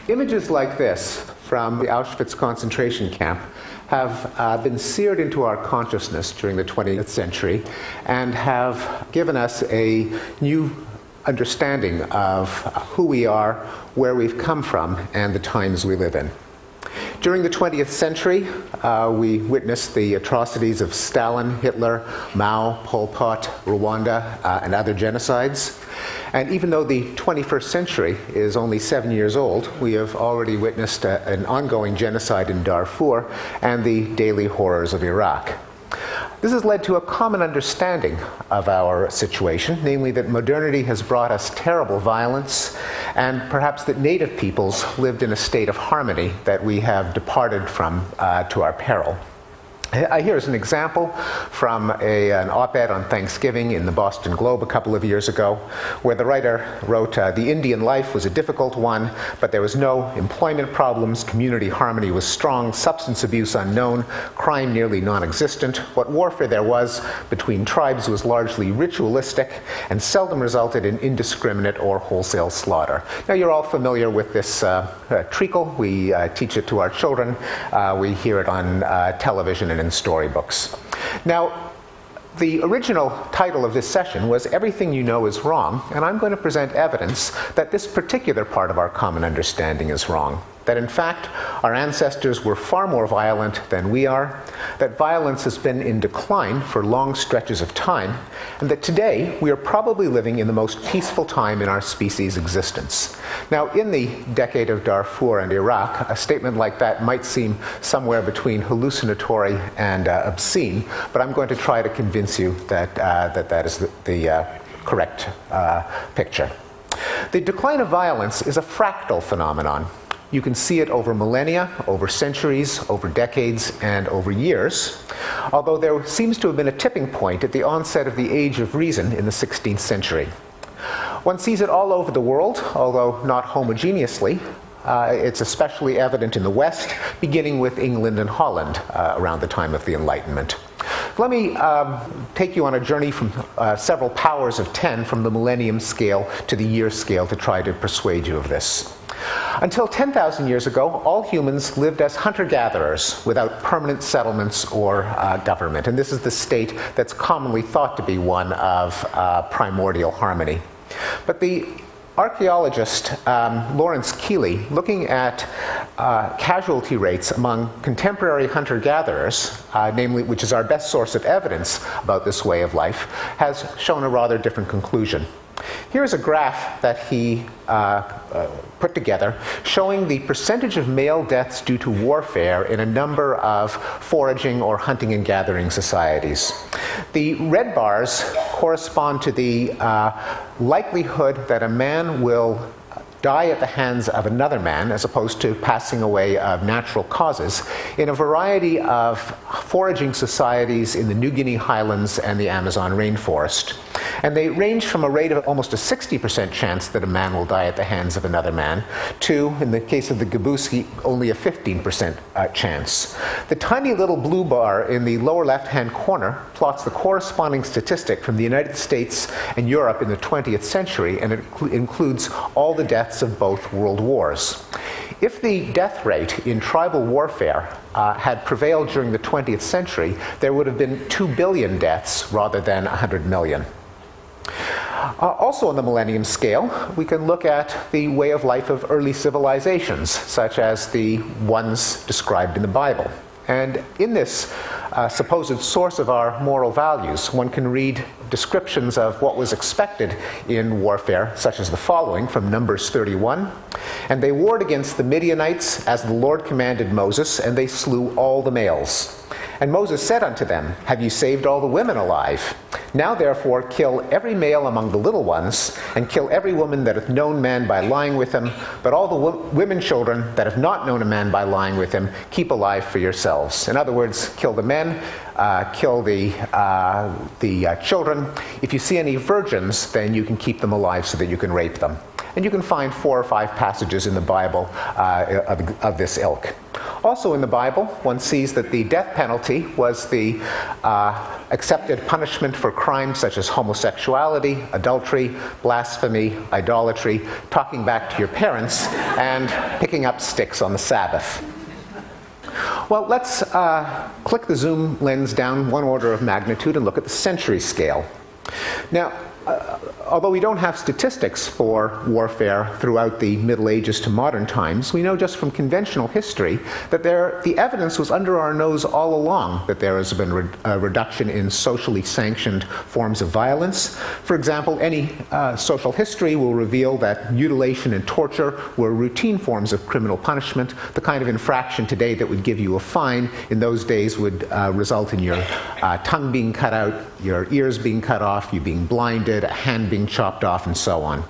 Images like this from the Auschwitz concentration camp have been seared into our consciousness during the 20th century and have given us a new understanding of who we are, where we've come from, and the times we live in. During the 20th century, we witnessed the atrocities of Stalin, Hitler, Mao, Pol Pot, Rwanda, and other genocides. And even though the 21st century is only 7 years old, we have already witnessed an ongoing genocide in Darfur and the daily horrors of Iraq. This has led to a common understanding of our situation, namely that modernity has brought us terrible violence, and perhaps that native peoples lived in a state of harmony that we have departed from to our peril. Here's an example from an op-ed on Thanksgiving in the Boston Globe a couple of years ago, where the writer wrote, "The Indian life was a difficult one, but there was no employment problems, community harmony was strong, substance abuse unknown, crime nearly non-existent. What warfare there was between tribes was largely ritualistic and seldom resulted in indiscriminate or wholesale slaughter." Now, you're all familiar with this treacle. We teach it to our children. We hear it on television and in storybooks. Now, the original title of this session was "Everything You Know is Wrong," and I'm going to present evidence that this particular part of our common understanding is wrong. That in fact, our ancestors were far more violent than we are, that violence has been in decline for long stretches of time, and that today we are probably living in the most peaceful time in our species' existence. Now, in the decade of Darfur and Iraq, a statement like that might seem somewhere between hallucinatory and obscene, but I'm going to try to convince you that that is the correct picture. The decline of violence is a fractal phenomenon. You can see it over millennia, over centuries, over decades, and over years, although there seems to have been a tipping point at the onset of the Age of Reason in the 16th century. One sees it all over the world, although not homogeneously. It's especially evident in the West, beginning with England and Holland around the time of the Enlightenment. Let me take you on a journey from several powers of 10 from the millennium scale to the year scale to try to persuade you of this. Until 10,000 years ago, all humans lived as hunter-gatherers without permanent settlements or government. And this is the state that's commonly thought to be one of primordial harmony. But the archaeologist Lawrence Keeley, looking at casualty rates among contemporary hunter-gatherers, namely, which is our best source of evidence about this way of life, has shown a rather different conclusion. Here's a graph that he put together showing the percentage of male deaths due to warfare in a number of foraging or hunting and gathering societies. The red bars correspond to the likelihood that a man will die at the hands of another man, as opposed to passing away of natural causes, in a variety of foraging societies in the New Guinea highlands and the Amazon rainforest. And they range from a rate of almost a 60% chance that a man will die at the hands of another man to, in the case of the Gabuski, only a 15% chance. The tiny little blue bar in the lower left-hand corner plots the corresponding statistic from the United States and Europe in the 20th century, and it includes all the deaths of both world wars. If the death rate in tribal warfare had prevailed during the 20th century, there would have been 2 billion deaths rather than 100 million. Also on the millennium scale, we can look at the way of life of early civilizations, such as the ones described in the Bible. And in this supposed source of our moral values, one can read descriptions of what was expected in warfare, such as the following from Numbers 31. "And they warred against the Midianites as the Lord commanded Moses, and they slew all the males. And Moses said unto them, Have you saved all the women alive? Now therefore kill every male among the little ones, and kill every woman that hath known man by lying with him, but all the women children that have not known a man by lying with him, keep alive for yourselves." In other words, kill the men, kill the children. If you see any virgins, then you can keep them alive so that you can rape them. and you can find 4 or 5 passages in the Bible of this ilk. Also in the Bible, one sees that the death penalty was the accepted punishment for crimes such as homosexuality, adultery, blasphemy, idolatry, talking back to your parents, and picking up sticks on the Sabbath. Well, let's click the zoom lens down 1 order of magnitude and look at the century scale. Now, although we don't have statistics for warfare throughout the Middle Ages to modern times, we know just from conventional history that the evidence was under our nose all along that there has been a reduction in socially sanctioned forms of violence. For example, any social history will reveal that mutilation and torture were routine forms of criminal punishment. The kind of infraction today that would give you a fine in those days would result in your tongue being cut out, your ears being cut off, you being blinded, a hand being chopped off, and so on.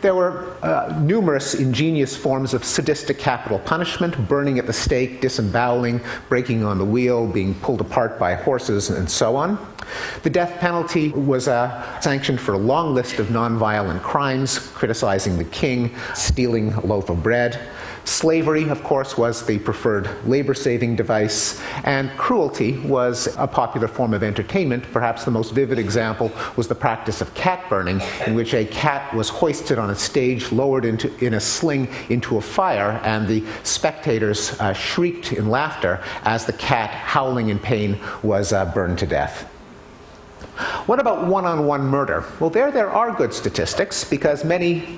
There were numerous ingenious forms of sadistic capital punishment: burning at the stake, disemboweling, breaking on the wheel, being pulled apart by horses, and so on. The death penalty was sanctioned for a long list of nonviolent crimes: criticizing the king, stealing a loaf of bread. Slavery, of course, was the preferred labor-saving device, and cruelty was a popular form of entertainment. Perhaps the most vivid example was the practice of cat burning, in which a cat was hoisted on a stage, lowered in a sling into a fire, and the spectators shrieked in laughter as the cat, howling in pain, was burned to death. What about one-on-one murder? Well, there are good statistics, because many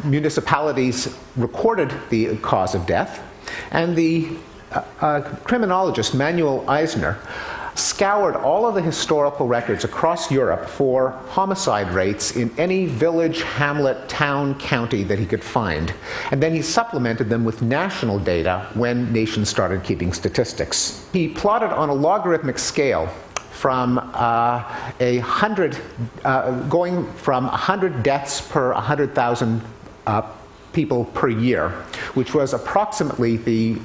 municipalities recorded the cause of death, and the criminologist Manuel Eisner scoured all of the historical records across Europe for homicide rates in any village, hamlet, town, county that he could find. And then he supplemented them with national data when nations started keeping statistics. He plotted on a logarithmic scale from going from 100 deaths per 100,000 people per year, which was approximately the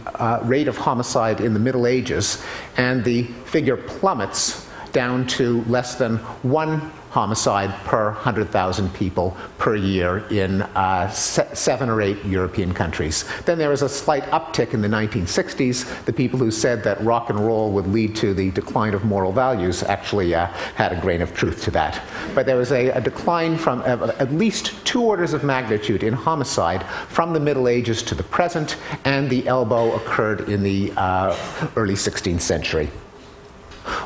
rate of homicide in the Middle Ages, and the figure plummets down to less than 1 homicide per 100,000 people per year in 7 or 8 European countries. Then there was a slight uptick in the 1960s. The people who said that rock and roll would lead to the decline of moral values actually had a grain of truth to that. But there was a decline from at least 2 orders of magnitude in homicide from the Middle Ages to the present, and the elbow occurred in the early 16th century.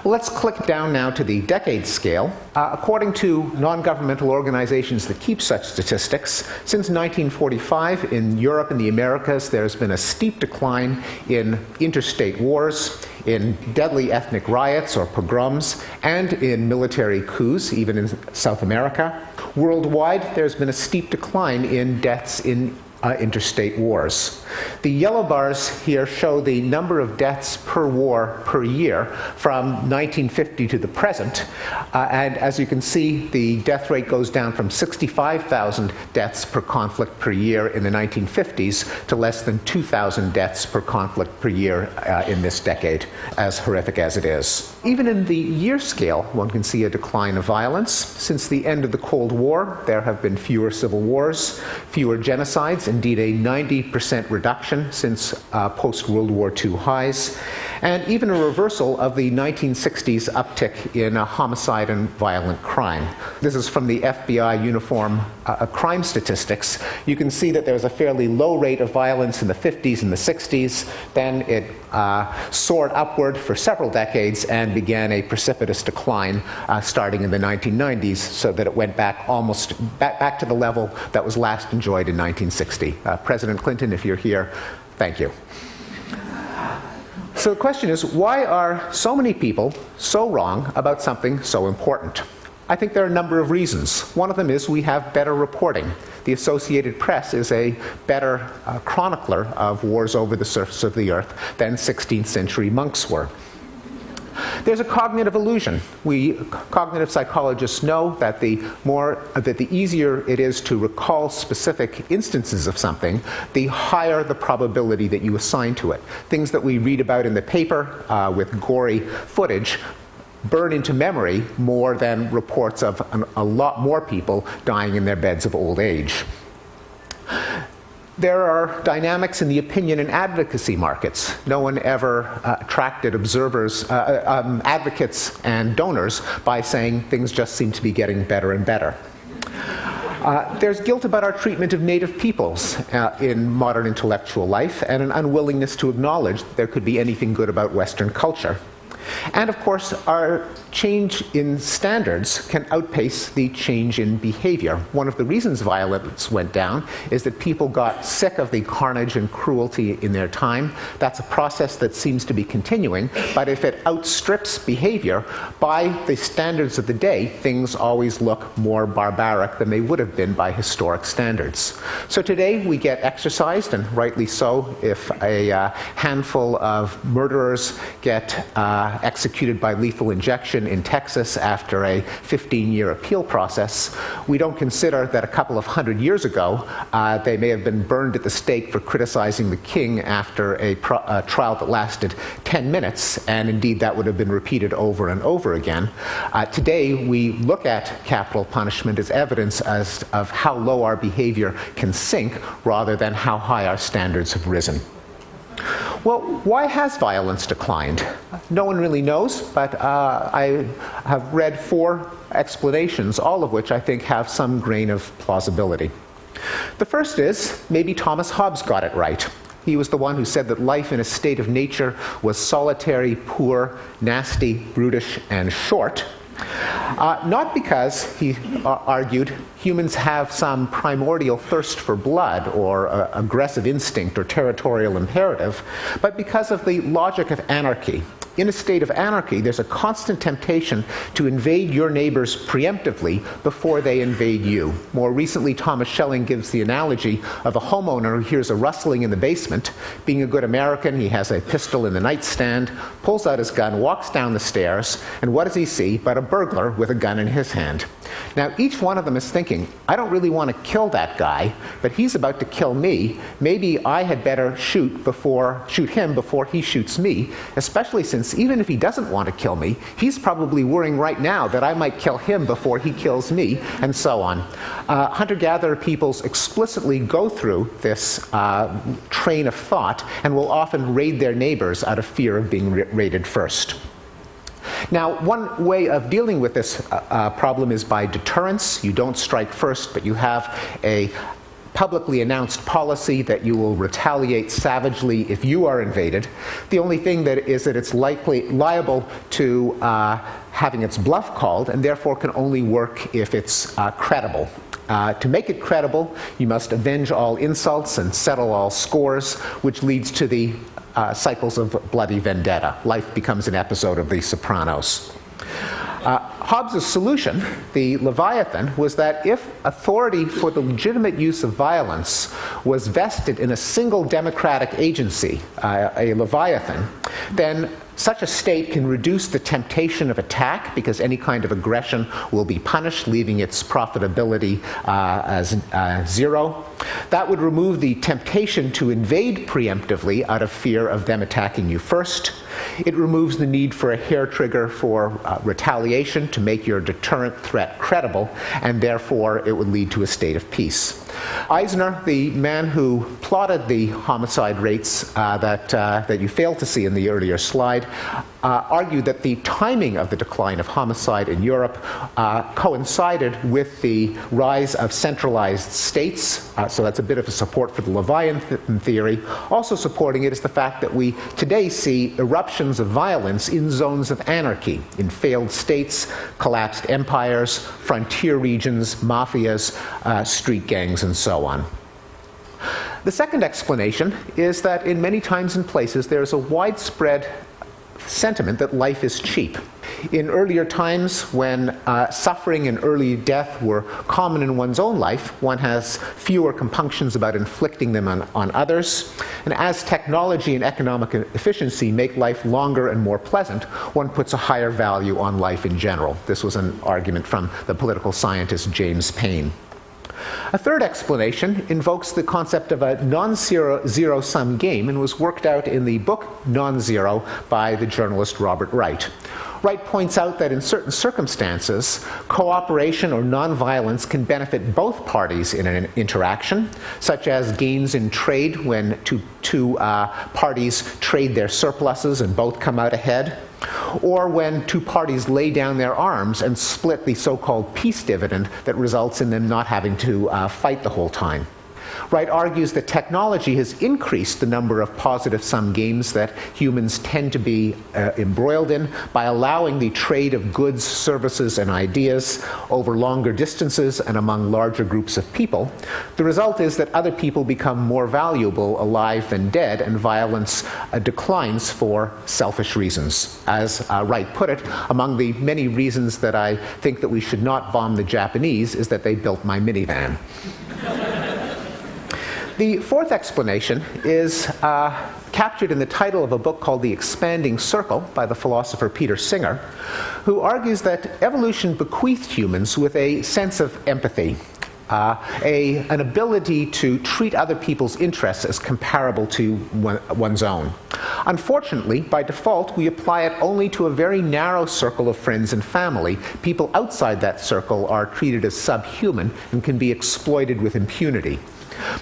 Well, let's click down now to the decade scale. According to non-governmental organizations that keep such statistics, since 1945 in Europe and the Americas, there's been a steep decline in interstate wars, in deadly ethnic riots or pogroms, and in military coups, even in South America. Worldwide, there's been a steep decline in deaths in interstate wars. The yellow bars here show the number of deaths per war per year from 1950 to the present. And as you can see, the death rate goes down from 65,000 deaths per conflict per year in the 1950s to less than 2,000 deaths per conflict per year in this decade, as horrific as it is. Even in the year scale, one can see a decline of violence. Since the end of the Cold War, there have been fewer civil wars, fewer genocides, indeed a 90% reduction since post-World War II highs, and even a reversal of the 1960s uptick in homicide and violent crime. This is from the FBI Uniform Crime Statistics. You can see that there was a fairly low rate of violence in the 50s and the 60s. Then it soared upward for several decades and began a precipitous decline starting in the 1990s, so that it went back almost back to the level that was last enjoyed in 1960. President Clinton, if you're here, thank you. So the question is, why are so many people so wrong about something so important? I think there are a number of reasons. One of them is we have better reporting. The Associated Press is a better chronicler of wars over the surface of the earth than 16th century monks were. There's a cognitive illusion. We cognitive psychologists know that the easier it is to recall specific instances of something, the higher the probability that you assign to it. Things that we read about in the paper with gory footage burn into memory more than reports of a lot more people dying in their beds of old age. There are dynamics in the opinion and advocacy markets. No one ever attracted observers, advocates and donors by saying things just seem to be getting better and better. There's guilt about our treatment of native peoples in modern intellectual life, and an unwillingness to acknowledge there could be anything good about Western culture. And of course, our change in standards can outpace the change in behavior. One of the reasons violence went down is that people got sick of the carnage and cruelty in their time. That's a process that seems to be continuing, but if it outstrips behavior, by the standards of the day, things always look more barbaric than they would have been by historic standards. So today we get exercised, and rightly so, if a handful of murderers get executed by lethal injection in Texas after a 15-year appeal process. We don't consider that a couple of hundred years ago they may have been burned at the stake for criticizing the king after a trial that lasted 10 minutes, and indeed that would have been repeated over and over again. Today we look at capital punishment as evidence of how low our behavior can sink rather than how high our standards have risen. Well, why has violence declined? No one really knows, but I have read 4 explanations, all of which I think have some grain of plausibility. The first is, maybe Thomas Hobbes got it right. He was the one who said that life in a state of nature was solitary, poor, nasty, brutish, and short. Not because, he argued, humans have some primordial thirst for blood or aggressive instinct or territorial imperative, but because of the logic of anarchy. In a state of anarchy, there's a constant temptation to invade your neighbors preemptively before they invade you. More recently, Thomas Schelling gives the analogy of a homeowner who hears a rustling in the basement. Being a good American, he has a pistol in the nightstand, pulls out his gun, walks down the stairs, and what does he see but a burglar with a gun in his hand? Now, each one of them is thinking, I don't really want to kill that guy, but he's about to kill me. Maybe I had better shoot him before he shoots me, especially since even if he doesn't want to kill me, he's probably worrying right now that I might kill him before he kills me, and so on. Hunter-gatherer peoples explicitly go through this train of thought and will often raid their neighbors out of fear of being raided first. Now, one way of dealing with this problem is by deterrence. You don't strike first, but you have a publicly announced policy that you will retaliate savagely if you are invaded. The only thing that it's liable to having its bluff called, and therefore can only work if it's credible. To make it credible, you must avenge all insults and settle all scores, which leads to the cycles of bloody vendetta. Life becomes an episode of The Sopranos. Hobbes' solution, the Leviathan, was that if authority for the legitimate use of violence was vested in a single democratic agency, a Leviathan, then such a state can reduce the temptation of attack because any kind of aggression will be punished, leaving its profitability as zero. That would remove the temptation to invade preemptively out of fear of them attacking you first. It removes the need for a hair trigger for retaliation to make your deterrent threat credible, and therefore it would lead to a state of peace. Eisner, the man who plotted the homicide rates that you failed to see in the earlier slide, argued that the timing of the decline of homicide in Europe coincided with the rise of centralized states, so that's a bit of a support for the Leviathan theory. Also supporting it is the fact that we today see eruptions of violence in zones of anarchy, in failed states, collapsed empires, frontier regions, mafias, street gangs, and so on. The second explanation is that in many times and places there is a widespread sentiment that life is cheap. In earlier times, when suffering and early death were common in one's own life, one has fewer compunctions about inflicting them on others. And as technology and economic efficiency make life longer and more pleasant, one puts a higher value on life in general. This was an argument from the political scientist James Paine. A third explanation invokes the concept of a non-zero-sum game and was worked out in the book Non-Zero by the journalist Robert Wright. Wright points out that in certain circumstances, cooperation or nonviolence can benefit both parties in an interaction, such as gains in trade when two parties trade their surpluses and both come out ahead, or when two parties lay down their arms and split the so-called peace dividend that results in them not having to fight the whole time. Wright argues that technology has increased the number of positive-sum games that humans tend to be embroiled in by allowing the trade of goods, services, and ideas over longer distances and among larger groups of people. The result is that other people become more valuable alive than dead, and violence declines for selfish reasons. As Wright put it, among the many reasons that I think that we should not bomb the Japanese is that they built my minivan. The fourth explanation is captured in the title of a book called The Expanding Circle by the philosopher Peter Singer, who argues that evolution bequeathed humans with a sense of empathy, an ability to treat other people's interests as comparable to one's own. Unfortunately, by default, we apply it only to a very narrow circle of friends and family. People outside that circle are treated as subhuman and can be exploited with impunity.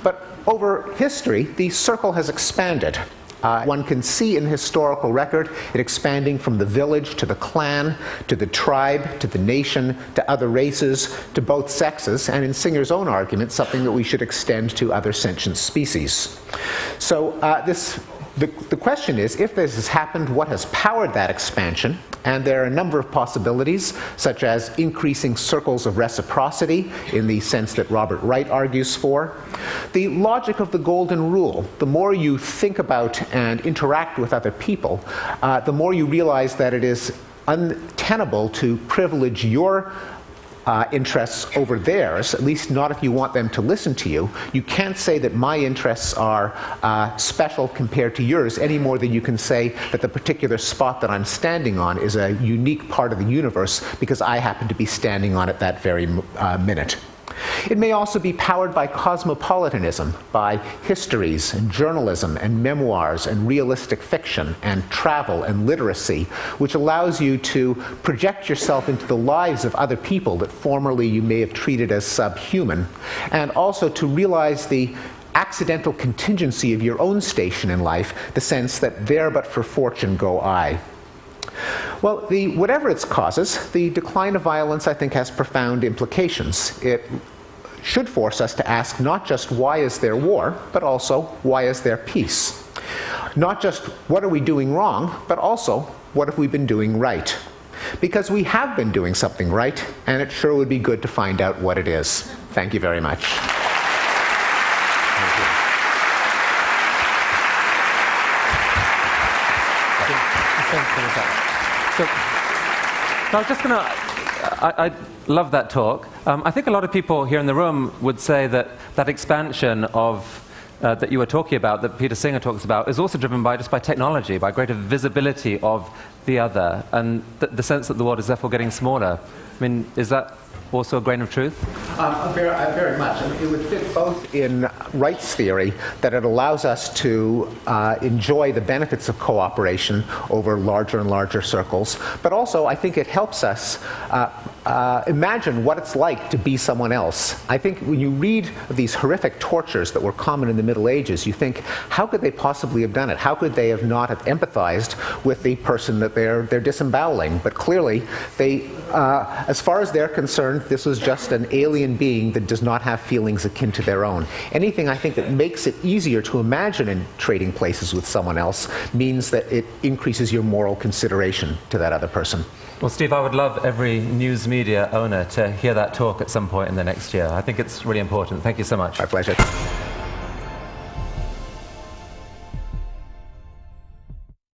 But over history, the circle has expanded. One can see in the historical record it expanding from the village to the clan, to the tribe, to the nation, to other races, to both sexes, and in Singer's own argument, something that we should extend to other sentient species. So the question is, if this has happened, what has powered that expansion? And there are a number of possibilities, such as increasing circles of reciprocity in the sense that Robert Wright argues for. The logic of the golden rule: the more you think about and interact with other people, the more you realize that it is untenable to privilege your interests over theirs, at least not if you want them to listen to you. You can't say that my interests are special compared to yours any more than you can say that the particular spot that I'm standing on is a unique part of the universe because I happen to be standing on it that very minute. It may also be powered by cosmopolitanism, by histories and journalism and memoirs and realistic fiction and travel and literacy, which allows you to project yourself into the lives of other people that formerly you may have treated as subhuman, and also to realize the accidental contingency of your own station in life, the sense that there but for fortune go I. Well, whatever its causes, the decline of violence, I think, has profound implications. It should force us to ask not just why is there war, but also why is there peace? Not just what are we doing wrong, but also what have we been doing right? Because we have been doing something right, and it sure would be good to find out what it is. Thank you very much. So I was just going to, I love that talk. I think a lot of people here in the room would say that that expansion of that you were talking about, that Peter Singer talks about, is also driven by technology, by greater visibility of the other, and the sense that the world is therefore getting smaller. I mean, is that also a grain of truth? Very much. And it would fit both in Wright's theory that it allows us to enjoy the benefits of cooperation over larger and larger circles, but also I think it helps us imagine what it's like to be someone else. I think when you read these horrific tortures that were common in the Middle Ages, you think, how could they possibly have done it? How could they have not have empathized with the person that they're disemboweling? But clearly, they, as far as they're concerned, this was just an alien being that does not have feelings akin to their own. Anything, I think, that makes it easier to imagine in trading places with someone else means that it increases your moral consideration to that other person. Well, Steve, I would love every news media owner to hear that talk at some point in the next year. I think it's really important. Thank you so much. My pleasure.